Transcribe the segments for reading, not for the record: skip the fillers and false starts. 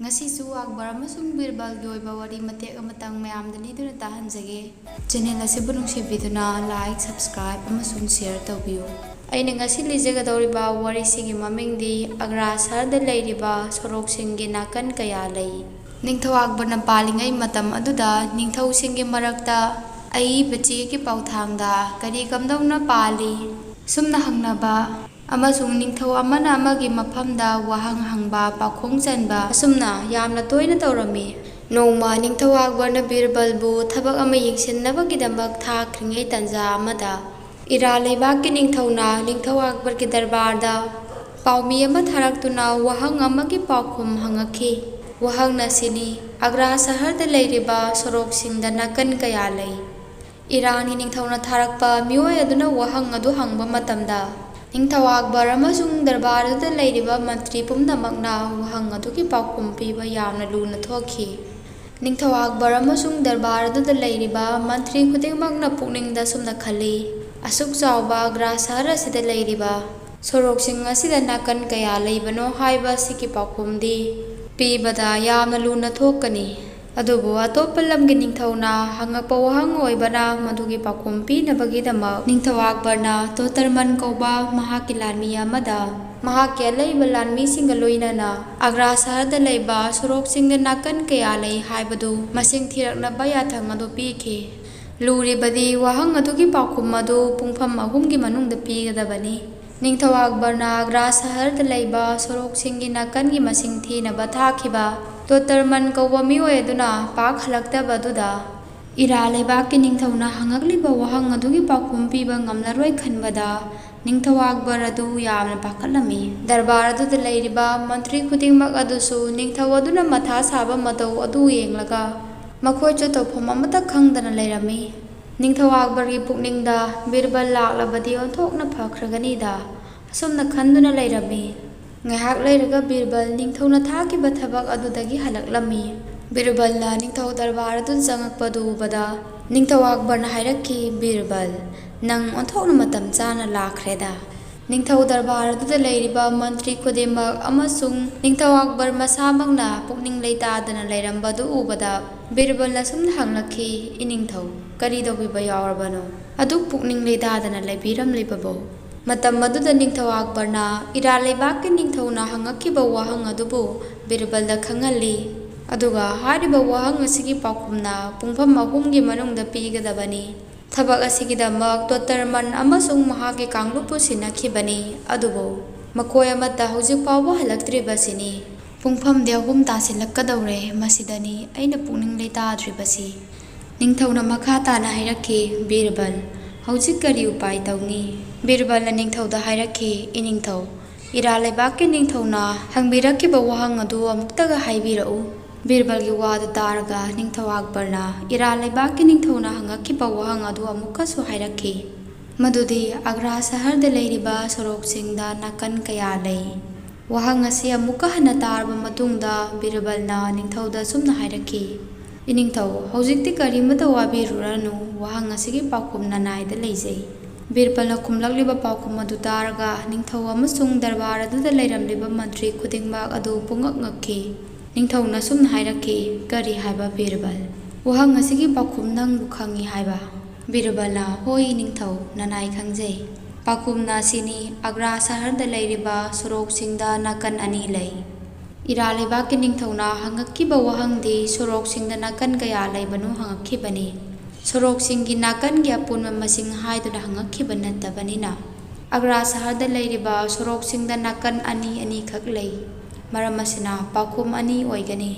ngasisu Akbar amasung Birbal gi oiba wari matek amatang mayamda liduna tahanjage channel asibu nungsibiduna like subscribe amasung share tawbiyu aina ngasi lijagadoriba wari sigi mamingdi Agra saharda leiriba sorok singi nakan kaya lei Ningthau Akbar na palingai matam aduda ningthau singi marakta ai bachi ki pauthangda kari kamdawna pali sumna hangnaba amasung ningthau amana amagi mafamda wahang hangba pakhong chanba asumna yamna toina tawrami nongma ningthau Akbar na Birbal bu thabak ama yingsinnaba gidambak thakringai tanja amada ira leibak ki ningthauna ningthau Akbar ki darbarda paumi ama tharaktuna wahang amagi pakhum hangakhi wahang nasini Agra saharda leiriba sorok singda nakan kaya lei Irani ningthauna tharakpa mioi aduna wahang adu hangba matamda Ningthau Akbar amasung darbar da leiriba mantri pumnamakna wahang aduki pakhum piba yamna luna thokhi Ningthau Akbar amasung darbar da leiriba mantri khudingmakna pukningda sumna khali asuk chawba Agra sahar asida leiriba sorok sing asida nakan kaya leibano haiba siki pakhumdi pibada yamna luna thokani adubu atopa lamgi ningthauna hangakpa wahang oibana madugi pakhum pinabagidamak Ningthau Akbar na Totarman kauba mahaki lanmi amada mahaki alaiba lanmi singa loinana Agra saharda leiba sorok singda nakan kaya lei haibadu masing thiraknaba yathang adu pikhi luribadi wahang adugi pakhum adu pungpham ahumgi manungda pigadabani Ningthau Akbar na Agra saharda leiba sorok singi nakan gi masing thinaba thakhiba Totarman kauba mioi aduna pak halakta baduda ira leibak ki ningthauna hangakliba wahang adugi pakhum piba ngamlaroi khanbada Ningthau Akbar adu yamna pakhalami darbar adu leiriba mantri khudingmak adusu ningthau aduna matha saba matau adu yenglaga makhoi chu tawpham amata khangdana leirami Ningthau Akbar gi pukningda Birbal laklabadi onthokna phakhraganida asumna khanduna leirami ngahak leiraga Birbal ningthauna thakiba thabak adudagi halaklami Birbal na ningthau darbar adu changakpadu bada Ningthau Akbar na hairakhi Birbal nang onthokna matam chana lakhreda Ningthau darbar adu leiriba mantri khudimak amasung Ningthau Akbar masamakna pukning leitadana leirambadu ubada Birbal na sumna hanglakhi iningthau kari dobiba yawrabano aduk pukning leitadana leibiram leibabo matam maduda Ningthau Akbar na ira leibak ki ningthauna hangakhiba wahang adubu Birbal da khangali aduga hariba wahang asigi pakhumna pungpham ahumgi manungda pigadabani thabak asigidamak Totarman amasung mahaki kanglupu sinakhibani adubu makoi amata hojik pawba halaktribasini pungpham de ahum tasilakkadawre masidani aina pukning leitadribasi Ningthauna makha tana hairakhi Birbal hojik kari upai tawni Birbal na ningthauda hairakhi iningthau ira leibak ki ningthauna hangbirakhiba wahang adu amuktaga haibirau Birbal gi wada taraga Ningthau Akbar na ira leibak ki ningthauna hangakhiba wahang adu amukka su hairakhi madudi Agra saharda leiriba sorok singda nakan kaya lei wahang asi amukka hana tarba matungda Birbal na ningthauda sumna hairakhi iningthau hojikti karimata wabiruranu wahang asigi pakhum nanaida leijai Birbal na khumlakliba pakhum adu taraga ningthau amasung darbar adu leiramliba mantri khudingmak adu pungak ngakhi Ningthau na sumna hairakhi kari haiba Birbal wahang asigi pakhum nang bukhangi haiba Birbal na hoi ningthau nanai khangjai pakhum na sini Agra saharda leiriba sorok singda nakan ani lei ira leibak ki ningthauna hangakhiba wahangdi sorok singda nakan kaya leibanu hangakhibani sorok singi nakan gi apunma masing haiduna hangakhiba nattabanina Agra saharda leiriba sorok singda nakan ani ani khak lei maram asina pakhum ani oigani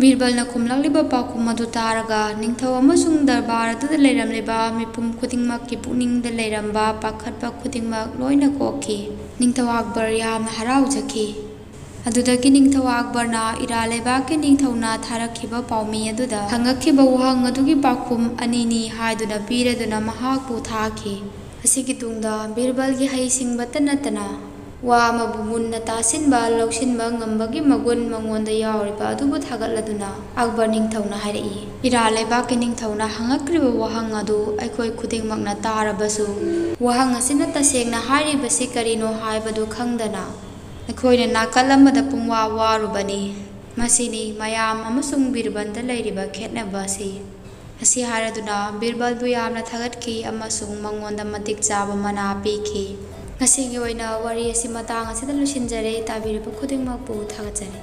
Birbal na khumlakliba pakhum adu taraga ningthau amasung darbar adu leiramliba mipum khudingmak ki pukningda leiramba pakhatpa khudingmak loina kokhi Ningthau Akbar yamna haraujaki adudagi Ningthau Akbar na ira leibak ki ningthauna tharakhiba paumi aduda hangakhiba wahang adugi pakhum anini haiduna piraduna mahakpu thakhi asigi tungda Birbal gi haisingba natana wa amabu munna tasinba lausinba ngambagi magun mangonda yawriba adubu thagatladuna Akbar ningthauna hairai ira leibak ki ningthauna hangakriba wahang adu aikoi khudingmakna tarabasu wahang asina tasengna hairibasi karino haibadu khangdana ꯑꯩꯈꯣꯏꯅ ꯅꯥꯀꯜ ꯑꯃꯗ ꯄꯨꯡꯋꯥ ꯋꯥꯔꯨꯕꯅꯤ ꯃꯁꯤꯅꯤ ꯃꯌꯥꯝ ꯑꯃꯁꯨꯡ ꯕꯤꯔꯕꯜꯗ ꯂꯩꯔꯤꯕ ꯈꯦꯠꯅꯕ ꯑꯁꯤ꯫ ꯑꯁꯤ ꯍꯥꯏꯔꯗꯨꯅ ꯕꯤꯔꯕꯜꯕꯨ ꯌꯥꯝꯅ ꯊꯥꯒꯠꯈꯤ ꯑꯃꯁꯨꯡ ꯃꯉꯣꯟꯗ ꯃꯇꯤꯛ ꯆꯥꯕ ꯃꯅꯥ ꯄꯤꯈꯤ꯫ ꯉꯁꯤꯒꯤ ꯑꯣꯏꯅ ꯋꯥꯔꯤ ꯑꯁꯤ ꯃꯇꯥꯡ ꯑꯁꯤꯗ ꯂꯣꯏꯁꯤꯟꯖꯔꯦ꯫ ꯇꯥꯕꯤꯔꯤꯕ ꯈꯨꯗꯤꯡꯃꯛꯄꯨ ꯊꯥꯒꯠꯆꯔꯤ꯫